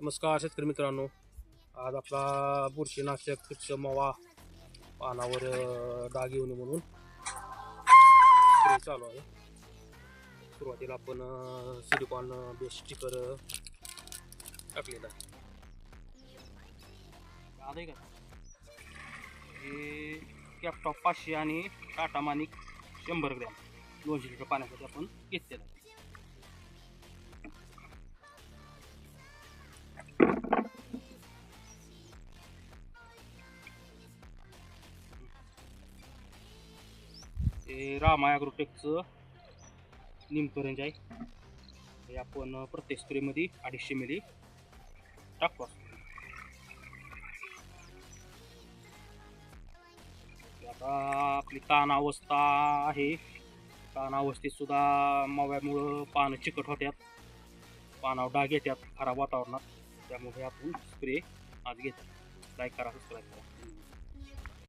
नमस्कार शेतकरी मित्रांनो. आज आपला बुरशीनाशक तुच्छ मवा पानावर डाग येऊ नये म्हणून स्प्रे चालू आहे. सुरुवातीला आपण सिलिकॉन बेस स्टिकर टाकलेला आहे का. हे कॅपटॉप 500 आणि टाटा मानिक 100 ग्रॅम 200 लिटर पाण्यासाठी आपण घेतलेलं आहे. हे रामा ॲग्रोटेकचं निमकरंज आहे. हे आपण प्रत्येक स्प्रेमध्ये 250 मिली टाकतो. आता आपली ताण अवस्था आहे. ताण अवस्थेत सुद्धा मव्यामुळं पानं चिकट होत्यात, पानावर डाग येतात खराब वातावरणात. त्यामुळे आपण स्प्रे आज घेतात. लाईक करा, सबस्क्राईब करा.